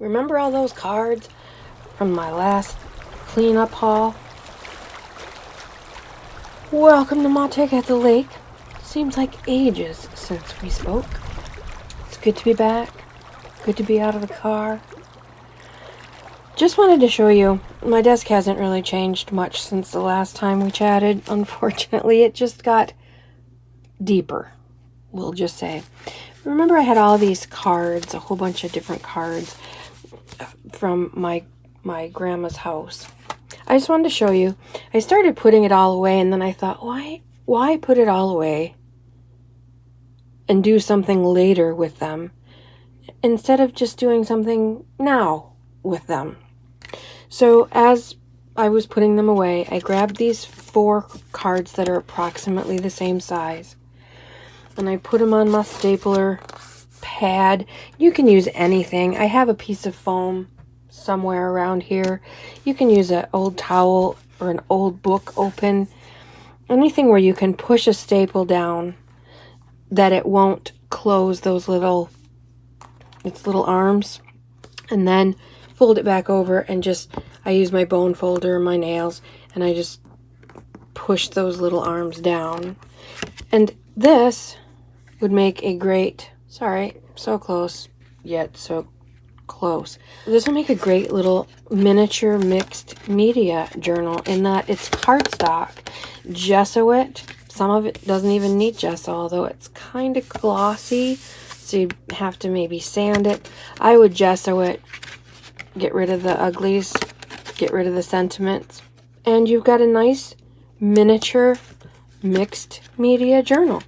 Remember all those cards from my last cleanup haul? Welcome to my take at the lake. Seems like ages since we spoke. It's good to be back. Good to be out of the car. Just wanted to show you, my desk hasn't really changed much since the last time we chatted. Unfortunately, it just got deeper, we'll just say. Remember I had all these cards, a whole bunch of different cards from my grandma's house. I just wanted to show you. I started putting it all away, and then I thought, why put it all away and do something later with them instead of just doing something now with them? So as I was putting them away, I grabbed these 4 cards that are approximately the same size, and I put them on my stapler pad. You can use anything. I have a piece of foam somewhere around here. You can use an old towel or an old book open. Anything where you can push a staple down that it won't close those little arms, and then fold it back over and I use my bone folder, my nails, and I just push those little arms down. And this would make a great, sorry, so close, yet so close. This will make a great little miniature mixed media journal in that it's cardstock. Gesso it. Some of it doesn't even need gesso, although it's kind of glossy, so you have to maybe sand it. I would gesso it, get rid of the uglies, get rid of the sentiments, and you've got a nice miniature mixed media journal.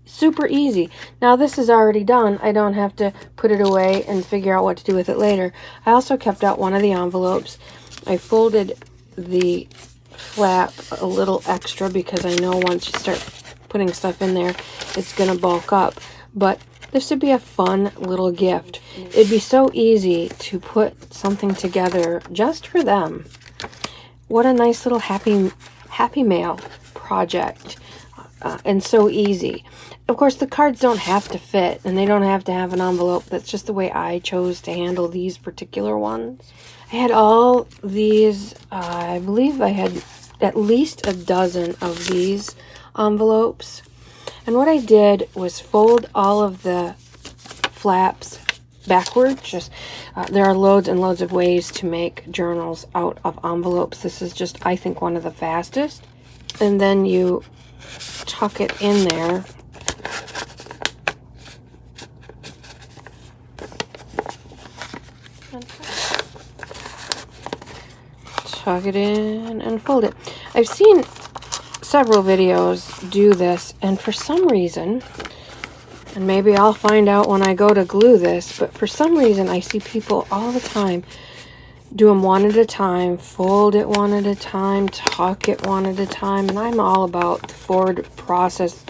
Super easy. Now this is already done. I don't have to put it away and figure out what to do with it later. I also kept out one of the envelopes. I folded the flap a little extra because I know once you start putting stuff in there, it's going to bulk up. But this would be a fun little gift. It'd be so easy to put something together just for them. What a nice little happy mail project. And so easy. Of course, the cards don't have to fit, and they don't have to have an envelope. That's just the way I chose to handle these particular ones. I had all these, I believe I had at least a dozen of these envelopes. And what I did was fold all of the flaps backwards. There are loads and loads of ways to make journals out of envelopes. This is just, I think, one of the fastest. And then you tuck it in there. Tuck it in and fold it. I've seen several videos do this, and for some reason, and maybe I'll find out when I go to glue this, but for some reason I see people all the time do them one at a time, fold it one at a time, tuck it one at a time, and I'm all about the forward process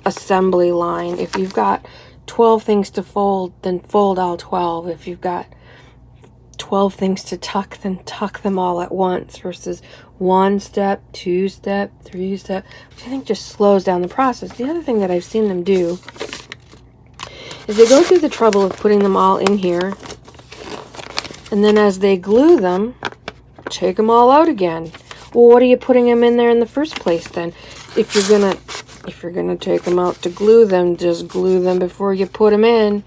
assembly line. If you've got 12 things to fold, then fold all 12. If you've got 12 things to tuck, then tuck them all at once, versus 1 step, 2 step, 3 step, which I think just slows down the process. The other thing that I've seen them do is they go through the trouble of putting them all in here, and then as they glue them, take them all out again. Well, what are you putting them in there in the first place then? If you're gonna take them out to glue them, just glue them before you put them in.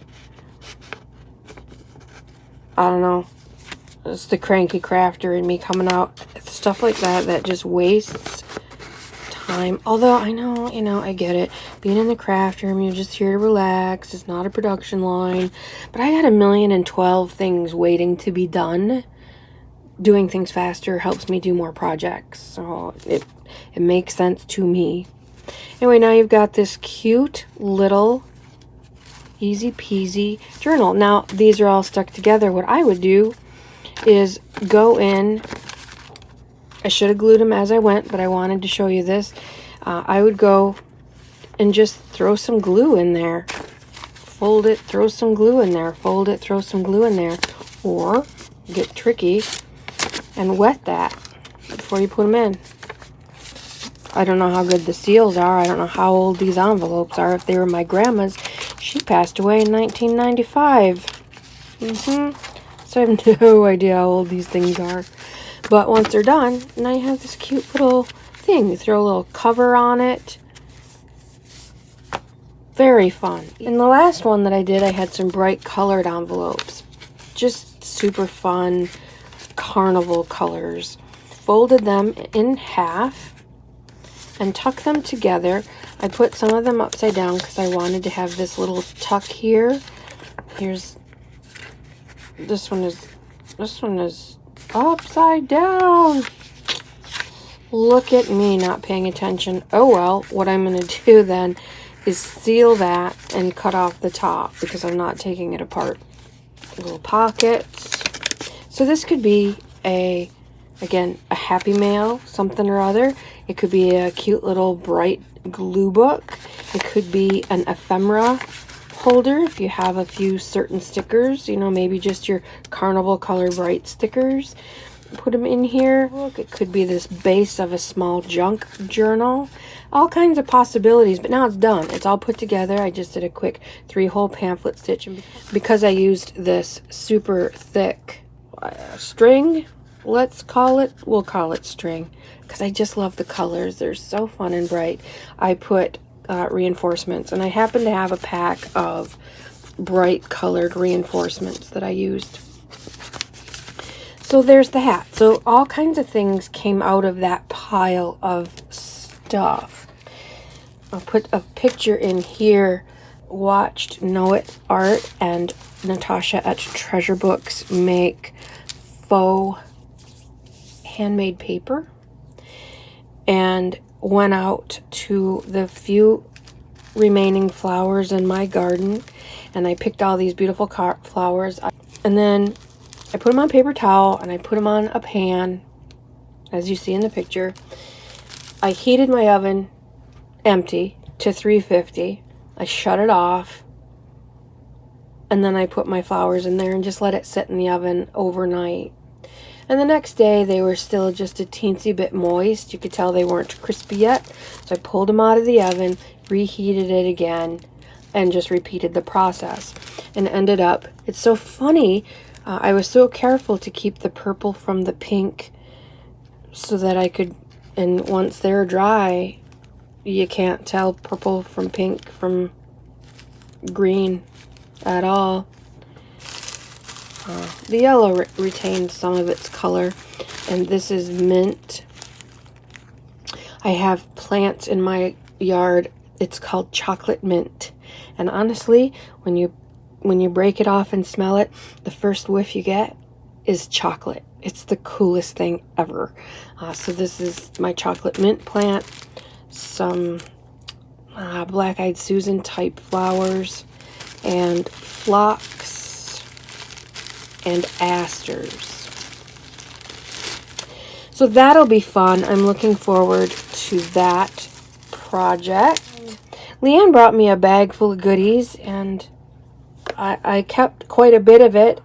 I don't know. It's the cranky crafter in me coming out. Stuff like that just wastes time. Although I know, I get it. Being in the craft room, you're just here to relax. It's not a production line. But I got 1,012 things waiting to be done. Doing things faster helps me do more projects. So it makes sense to me. Anyway, now you've got this cute little easy peasy journal. Now, these are all stuck together. What I would do is go in. I should have glued them as I went, but I wanted to show you this. I would go and just throw some glue in there. Fold it, throw some glue in there. Fold it, throw some glue in there. Or get tricky and wet that before you put them in. I don't know how good the seals are. I don't know how old these envelopes are. If they were my grandma's, she passed away in 1995. So I have no idea how old these things are. But once they're done, now you have this cute little thing. You throw a little cover on it. Very fun. And the last one that I did, I had some bright colored envelopes. Just super fun carnival colors. Folded them in half and tucked them together. I put some of them upside down because I wanted to have this little tuck here. Here's this one is upside down. Look at me not paying attention. Oh well, what I'm going to do then is seal that and cut off the top because I'm not taking it apart. Little pockets. So this could be again, a Happy Mail, something or other. It could be a cute little bright glue book. It could be an ephemera holder if you have a few certain stickers, you know, maybe just your carnival color bright stickers. Put them in here. Look, it could be this base of a small junk journal. All kinds of possibilities, but now it's done. It's all put together. I just did a quick 3-hole pamphlet stitch, and because I used this super thick string, we'll call it string, because I just love the colors. They're so fun and bright. I put reinforcements, and I happen to have a pack of bright colored reinforcements that I used. So there's the hat. So all kinds of things came out of that pile of stuff. I'll put a picture in here. Watched Know It Art and Natasha at Treasure Books make faux handmade paper, and went out to the few remaining flowers in my garden, and I picked all these beautiful flowers, and then I put them on paper towel and I put them on a pan, as you see in the picture. I heated my oven empty to 350. I shut it off, and then I put my flowers in there and just let it sit in the oven overnight. And the next day they were still just a teensy bit moist. You could tell they weren't crispy yet. So I pulled them out of the oven, reheated it again, and just repeated the process. And ended up, it's so funny, I was so careful to keep the purple from the pink so that I could, and once they're dry, you can't tell purple from pink from green at all. The yellow retained some of its color, and this is mint. I have plants in my yard. It's called chocolate mint, and honestly, when you break it off and smell it, the first whiff you get is chocolate. It's the coolest thing ever. So this is my chocolate mint plant. Some black-eyed Susan type flowers, and phlox and asters. So that'll be fun. I'm looking forward to that project. LeAnn brought me a bag full of goodies, and I kept quite a bit of it,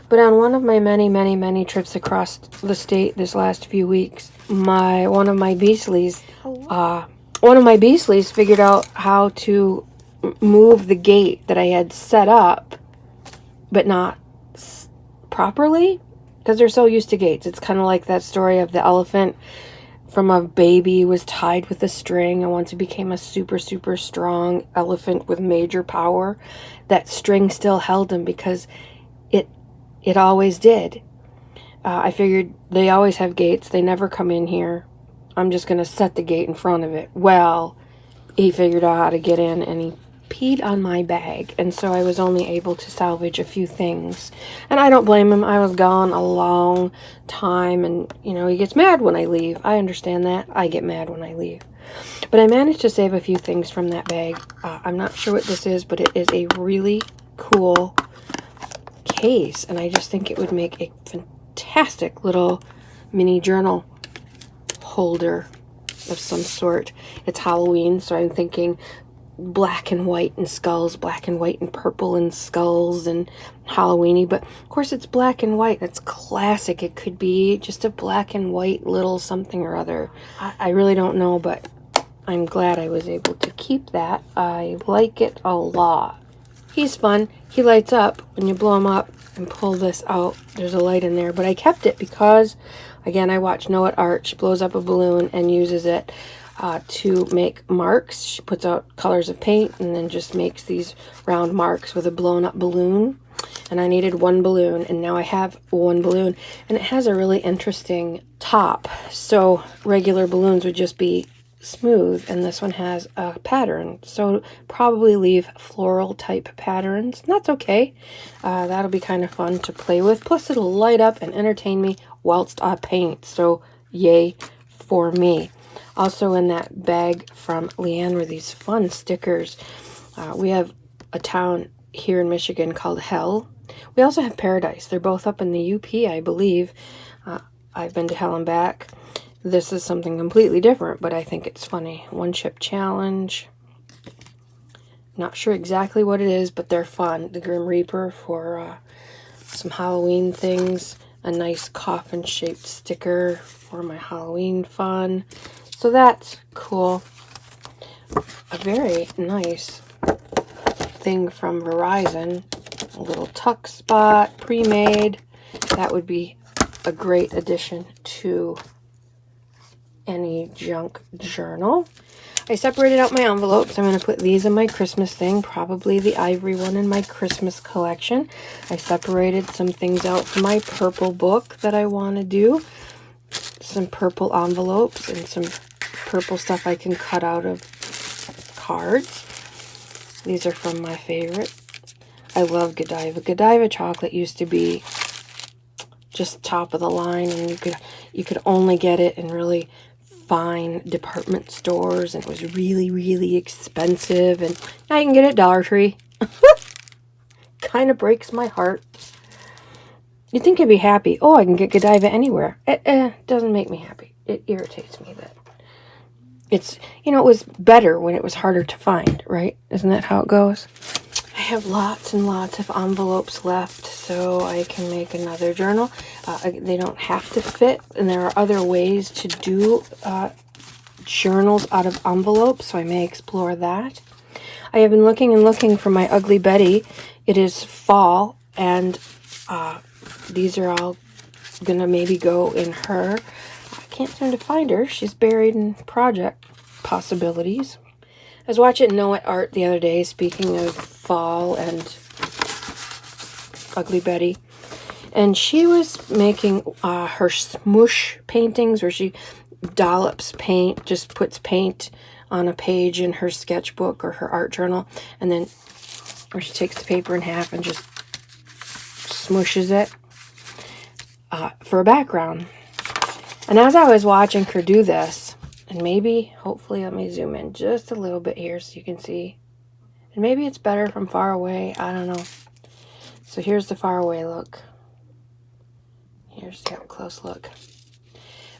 but on one of my many trips across the state this last few weeks, one of my Beasleys figured out how to move the gate that I had set up, but not properly, because they're so used to gates. It's kind of like that story of the elephant from a baby was tied with a string, and once it became a super strong elephant with major power, that string still held him because it always did. I figured they always have gates. They never come in here. I'm just going to set the gate in front of it. Well, he figured out how to get in, and he peed on my bag, and so I was only able to salvage a few things. And I don't blame him. I was gone a long time, and you know, he gets mad when I leave. I understand that. I get mad when I leave. But I managed to save a few things from that bag. I'm not sure what this is, but it is a really cool case, and I just think it would make a fantastic little mini journal holder of some sort. It's Halloween, so I'm thinking black and white and skulls, black and white and purple and skulls and Halloweeny, but of course it's black and white. That's classic. It could be just a black and white little something or other. I really don't know, but I'm glad I was able to keep that. I like it a lot. He's fun. He lights up when you blow him up. and pull this out. There's a light in there, but I kept it because, again, I watch Noah Art. She blows up a balloon and uses it to make marks. She puts out colors of paint and then just makes these round marks with a blown up balloon. And I needed one balloon, and now I have one balloon, and it has a really interesting top. So regular balloons would just be smooth, and this one has a pattern, so probably leave floral type patterns, and that's okay. That'll be kind of fun to play with, plus it'll light up and entertain me whilst I paint, so yay for me. Also in that bag from LeAnn were these fun stickers. We have a town here in Michigan called Hell. We also have Paradise. They're both up in the UP, I believe. I've been to Hell and back. This is something completely different, but I think it's funny. One chip challenge. Not sure exactly what it is, but they're fun. The Grim Reaper for some Halloween things. A nice coffin-shaped sticker for my Halloween fun. So that's cool. A very nice thing from Verizon. A little tuck spot, pre-made. That would be a great addition to any junk journal. I separated out my envelopes. I'm going to put these in my Christmas thing, probably the ivory one in my Christmas collection. I separated some things out for my purple book that I want to do. Some purple envelopes and some purple stuff I can cut out of cards. These are from my favorite. I love Godiva. Godiva chocolate used to be just top of the line, and you could only get it in really fine department stores, and it was really, really expensive, and now you can get it at Dollar Tree. Kind of breaks my heart. You'd think I'd be happy. Oh, I can get Godiva anywhere. It doesn't make me happy. It irritates me that it's, you know, it was better when it was harder to find, right? Isn't that how it goes? I have lots and lots of envelopes left, so I can make another journal. They don't have to fit, and there are other ways to do journals out of envelopes, so I may explore that. I have been looking and looking for my Ugly Betty. It is fall, and these are all gonna maybe go in her. I can't seem to find her. She's buried in project possibilities. I was watching Noah Art the other day, speaking of fall and Ugly Betty, and she was making her smoosh paintings where she dollops paint, just puts paint on a page in her sketchbook or her art journal, and then where she takes the paper in half and just smooshes it for a background. And as I was watching her do this, and maybe, hopefully, let me zoom in just a little bit here so you can see. And maybe it's better from far away. I don't know. So here's the far away look. Here's the up close look.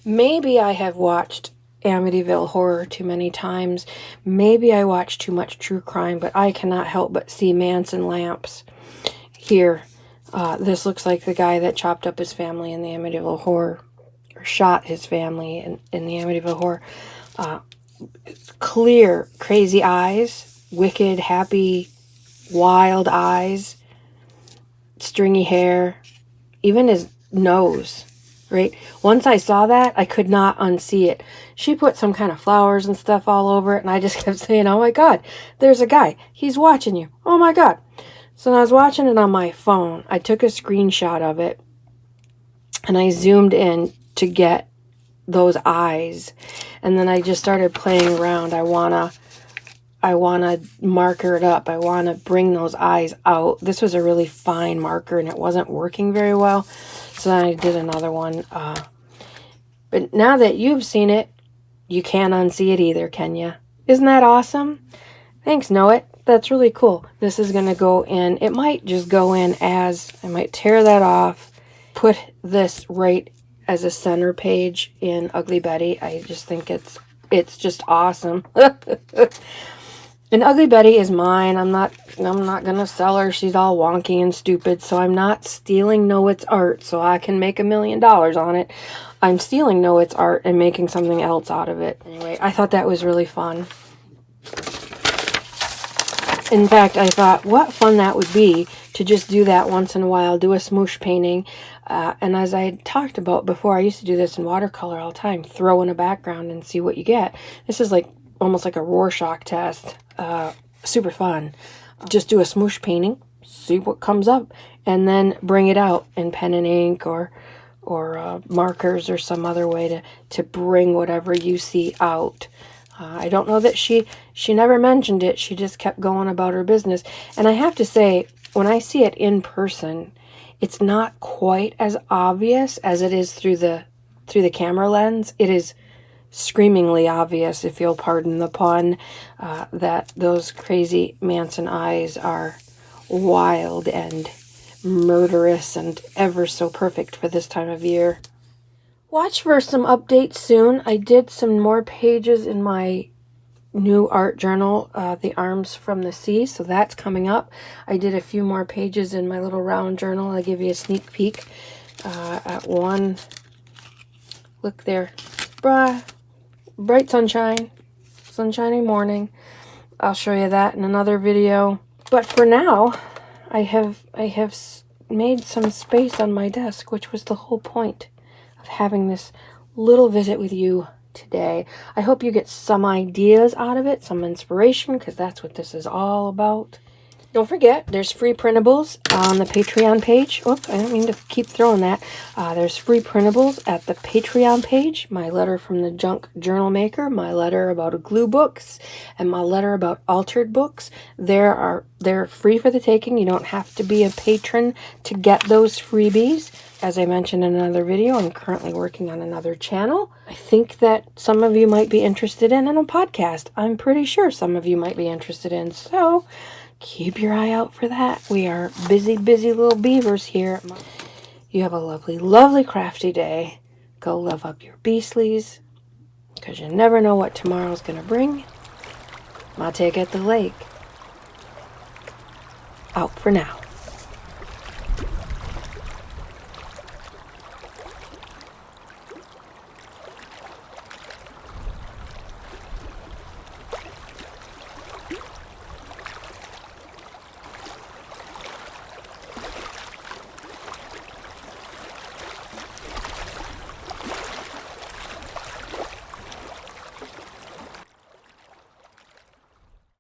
Maybe I have watched Amityville Horror too many times. Maybe I watch too much true crime, but I cannot help but see Manson lamps here. This looks like the guy that chopped up his family in the Amityville Horror. Shot his family in the Amityville Horror. Clear, crazy eyes, wicked, happy, wild eyes, stringy hair, even his nose, right? Once I saw that, I could not unsee it. She put some kind of flowers and stuff all over it, and I just kept saying, oh my God, there's a guy. He's watching you. Oh my God. So when I was watching it on my phone, I took a screenshot of it, and I zoomed in to get those eyes, and then I just started playing around. I wanna marker it up. I wanna bring those eyes out. This was a really fine marker, and it wasn't working very well, so then I did another one. But now that you've seen it, you can't unsee it either, can you? Isn't that awesome? Thanks, Noah. That's really cool. This is gonna go in. It might just go in as, I might tear that off, put this right as a center page in Ugly Betty. I just think it's just awesome. And Ugly Betty is mine. I'm not gonna sell her. She's all wonky and stupid, so I'm not stealing Noah's art so I can make $1 million on it. I'm stealing Noah's art and making something else out of it. Anyway, I thought that was really fun. In fact, I thought what fun that would be to just do that once in a while, do a smoosh painting. And as I talked about before, I used to do this in watercolor all the time, throw in a background and see what you get. This is like almost like a Rorschach test. Super fun. Just do a smoosh painting, see what comes up, and then bring it out in pen and ink or markers or some other way to bring whatever you see out. I don't know that she never mentioned it. She just kept going about her business. And I have to say, when I see it in person, it's not quite as obvious as it is through the camera lens. It is screamingly obvious, if you'll pardon the pun, that those crazy Manson eyes are wild and murderous and ever so perfect for this time of year. Watch for some updates soon. I did some more pages in my new art journal, The Arms from the Sea, so that's coming up. I did a few more pages in my little round journal. I'll give you a sneak peek at one. Look there. Bright sunshine. Sunshiny morning. I'll show you that in another video. But for now, I have made some space on my desk, which was the whole point of having this little visit with you today. I hope you get some ideas out of it, some inspiration, because that's what this is all about. Don't forget, there's free printables on the Patreon page. Oops, I don't mean to keep throwing that. There's free printables at the Patreon page. My letter from the junk journal maker, my letter about glue books, and my letter about altered books. They're free for the taking. You don't have to be a patron to get those freebies. As I mentioned in another video, I'm currently working on another channel. I think that some of you might be interested in a podcast. I'm pretty sure some of you might be interested in. So keep your eye out for that. We are busy little beavers here. You have a lovely, lovely crafty day. Go love up your beastlies, because you never know what tomorrow's going to bring. Mate at the lake. Out for now.